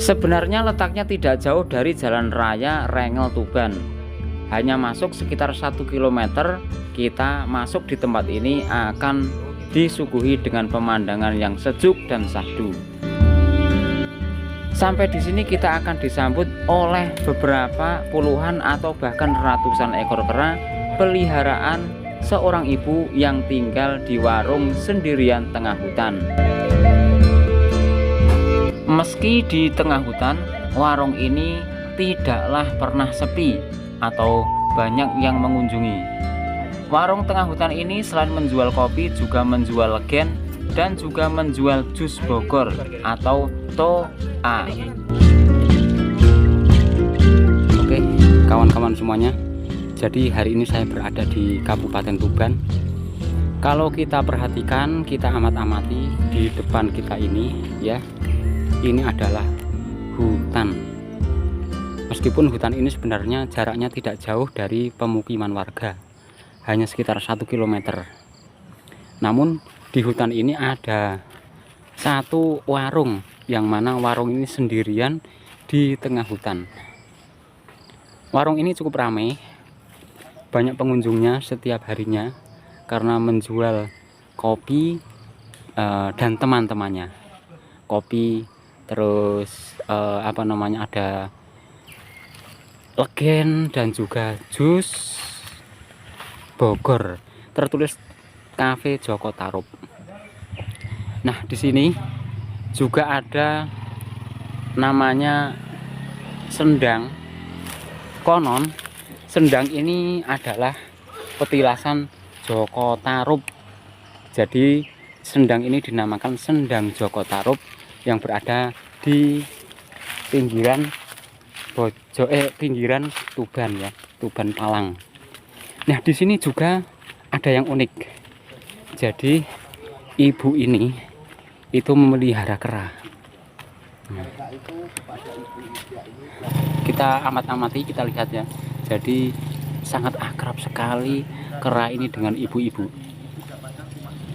Sebenarnya letaknya tidak jauh dari Jalan Raya Rengel Tuban. Hanya masuk sekitar 1 km, kita masuk di tempat ini akan disuguhi dengan pemandangan yang sejuk dan syahdu. Sampai di sini kita akan disambut oleh beberapa puluhan atau bahkan ratusan ekor kera peliharaan seorang ibu yang tinggal di warung sendirian tengah hutan. Meski di tengah hutan, warung ini tidaklah pernah sepi atau banyak yang mengunjungi. Warung tengah hutan ini selain menjual kopi juga menjual gen dan juga menjual jus Bogor atau toa. Oke, kawan-kawan semuanya. Jadi hari ini saya berada di Kabupaten Tuban. Kalau kita perhatikan, kita amati di depan kita ini ya. Ini adalah hutan. Meskipun hutan ini sebenarnya jaraknya tidak jauh dari pemukiman warga, hanya sekitar 1 km. Namun di hutan ini ada satu warung, yang mana warung ini sendirian di tengah hutan. Warung ini cukup ramai, banyak pengunjungnya setiap harinya karena menjual kopi dan teman-temannya. Kopi, terus ada legen dan juga jus Bogor, tertulis Cafe Joko Tarub. Nah, di sini juga ada namanya sendang. Konon sendang ini adalah petilasan Joko Tarub. Jadi sendang ini dinamakan Sendang Joko Tarub yang berada di pinggiran pinggiran Tuban ya, Tuban Palang. Nah, di sini juga ada yang unik. Jadi ibu ini itu memelihara kera. Kita amati, kita lihat ya. Jadi sangat akrab sekali kera ini dengan ibu-ibu.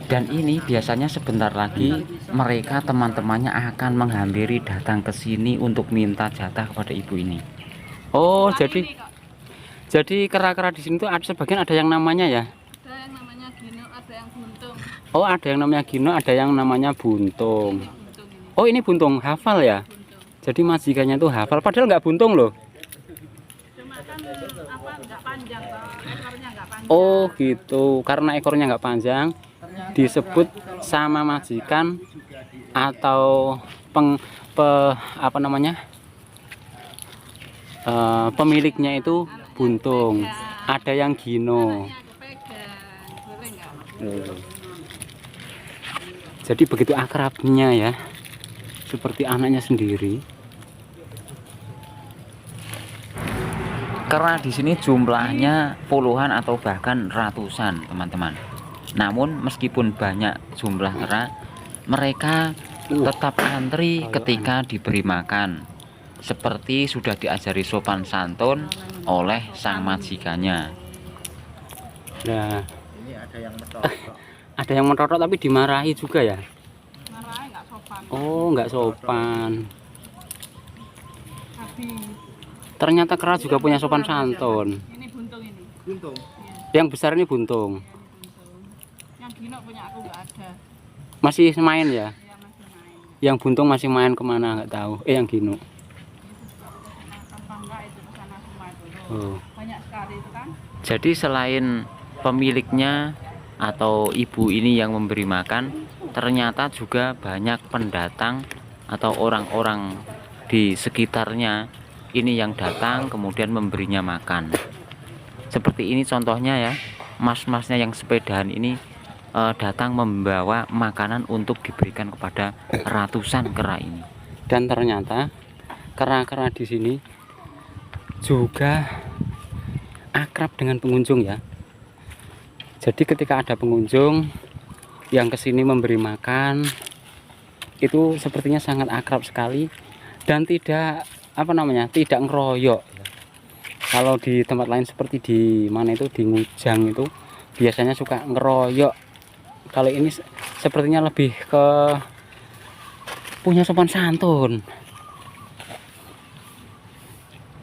Dan ini biasanya sebentar lagi mereka teman-temannya akan menghampiri datang ke sini untuk minta jatah kepada ibu ini. Oh, jadi kera-kera di sini tuh ada sebagian ada yang namanya ya. Ada yang namanya Gino, ada yang buntung. Oh, ada yang namanya Gino, ada yang namanya buntung. Buntung ini. Oh, ini buntung, hafal ya. Buntung. Jadi majikannya tuh hafal, padahal nggak buntung loh. Cuma kan nggak panjang, ekornya nggak panjang. Oh gitu, karena ekornya nggak panjang disebut sama majikan atau pemiliknya itu buntung. Ada yang Gino. Jadi begitu akrabnya ya, seperti anaknya sendiri. Kera di sini jumlahnya puluhan atau bahkan ratusan, teman-teman. Namun meskipun banyak jumlah kera, mereka tetap antri ketika diberi makan, seperti sudah diajari sopan santun oleh sang majikannya. Nah, ini ada yang mentorok tapi dimarahi juga ya. Marahin nggak sopan. Oh, nggak sopan. Habis. Ternyata kera juga punya sopan santun. Ini buntung ini. Buntung. Yang besar ini buntung. Buntung. Yang Gino punya aku nggak ada. Masih main ya? Ya masih main. Yang buntung masih main kemana nggak tahu. Yang Gino. Tetangga itu ke sana semua itu. Oh. Banyak sekali itu kan. Jadi selain pemiliknya atau ibu ini yang memberi makan, ternyata juga banyak pendatang atau orang-orang di sekitarnya ini yang datang kemudian memberinya makan. Seperti ini contohnya ya, mas-masnya yang sepedaan ini datang membawa makanan untuk diberikan kepada ratusan kera ini. Dan ternyata kera-kera di sini juga akrab dengan pengunjung ya. Jadi ketika ada pengunjung yang kesini memberi makan, itu sepertinya sangat akrab sekali dan tidak tidak ngeroyok. Kalau di tempat lain seperti di mana itu di Ngujang itu biasanya suka ngeroyok. Kalau ini sepertinya lebih ke punya sopan santun.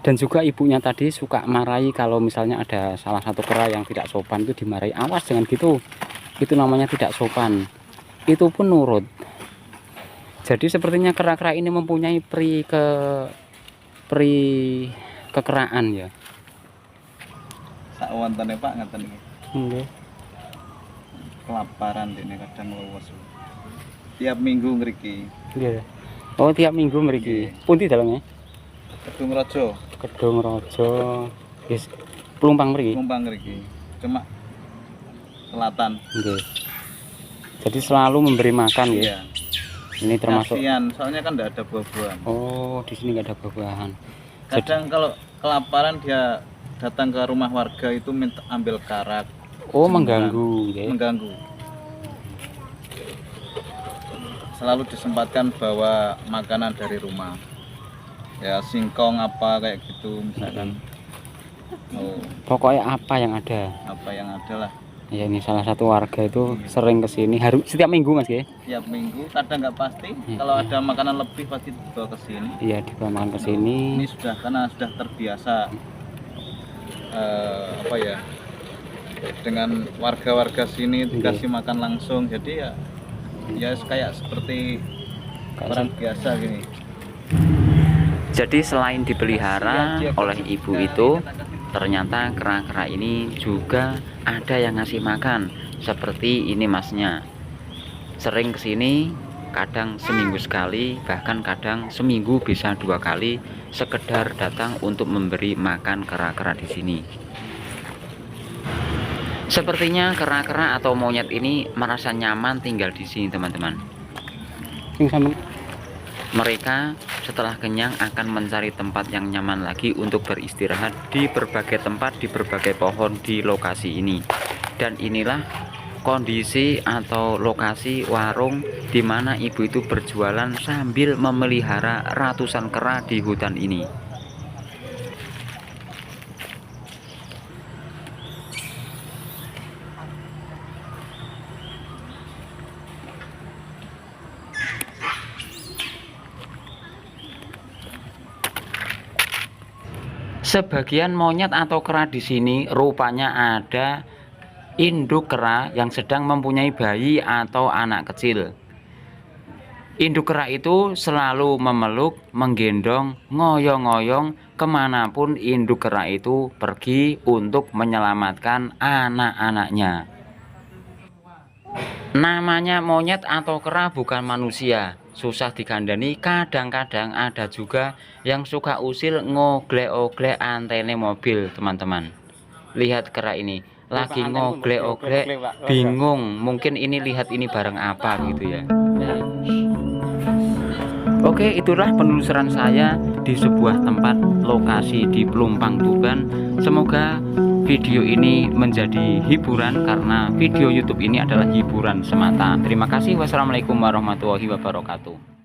Dan juga ibunya tadi suka marahi kalau misalnya ada salah satu kera yang tidak sopan, itu dimarahi, awas jangan gitu, itu namanya tidak sopan. Itu pun nurut. Jadi sepertinya kera-kera ini mempunyai peri kekeraan ya. Sak wontene Pak ngaten iki. Nggih. Kelaparan dene kadang luwes. Tiap minggu ngriki. Nggih. Oh, tiap minggu mriki. Pundi dalamnya? Kedung Raja, Kedung Raja. Yes. Plumpang mriki. numpang ngriki. Cuma selatan. Nggih. Jadi selalu memberi makan ya. Iya. Ini termasuk. Kasihan, soalnya kan enggak ada buah-buahan. Oh, di sini nggak ada buah-buahan. Kadang kalau kelaparan dia datang ke rumah warga itu minta ambil karak, Oh, jemuran. mengganggu ya. Mengganggu. Selalu disempatkan bawa makanan dari rumah. Ya singkong apa kayak gitu misalkan. Oh, Pokoknya apa yang ada. apa yang ada lah. Ya, ini salah satu warga itu sering ke sini setiap minggu Mas ya. Tiap minggu kadang nggak pasti. Kalau ada makanan lebih pasti dibawa ke sini. Iya, dibawa makan ke sini. Ini sudah karena sudah terbiasa apa ya, dengan warga-warga sini dikasih makan langsung, jadi ya kayak seperti orang biasa gini. Jadi selain dipelihara oleh ibu itu, ternyata kera-kera ini juga ada yang ngasih makan. Seperti ini masnya, sering kesini, kadang seminggu sekali, bahkan kadang seminggu bisa 2 kali, sekedar datang untuk memberi makan kera-kera di sini. Sepertinya kera-kera atau monyet ini merasa nyaman tinggal di sini, teman-teman. Mereka setelah kenyang akan mencari tempat yang nyaman lagi untuk beristirahat di berbagai tempat, di berbagai pohon di lokasi ini. Dan inilah kondisi atau lokasi warung di mana ibu itu berjualan sambil memelihara ratusan kera di hutan ini. Sebagian monyet atau kera di sini rupanya ada induk kera yang sedang mempunyai bayi atau anak kecil. Induk kera itu selalu memeluk, menggendong, ngoyong-ngoyong kemanapun induk kera itu pergi untuk menyelamatkan anak-anaknya. Namanya monyet atau kera bukan manusia, susah dikandani. Kadang-kadang ada juga yang suka usil ngoglek-oglek antene mobil, teman-teman. Lihat kera ini lagi ngoglek-oglek, bingung, mungkin ini lihat ini barang apa gitu ya. Oke, itulah penelusuran saya di sebuah tempat lokasi di Plumpang, Tuban. Semoga video ini menjadi hiburan, karena video YouTube ini adalah hiburan semata. Terima kasih. Wassalamualaikum warahmatullahi wabarakatuh.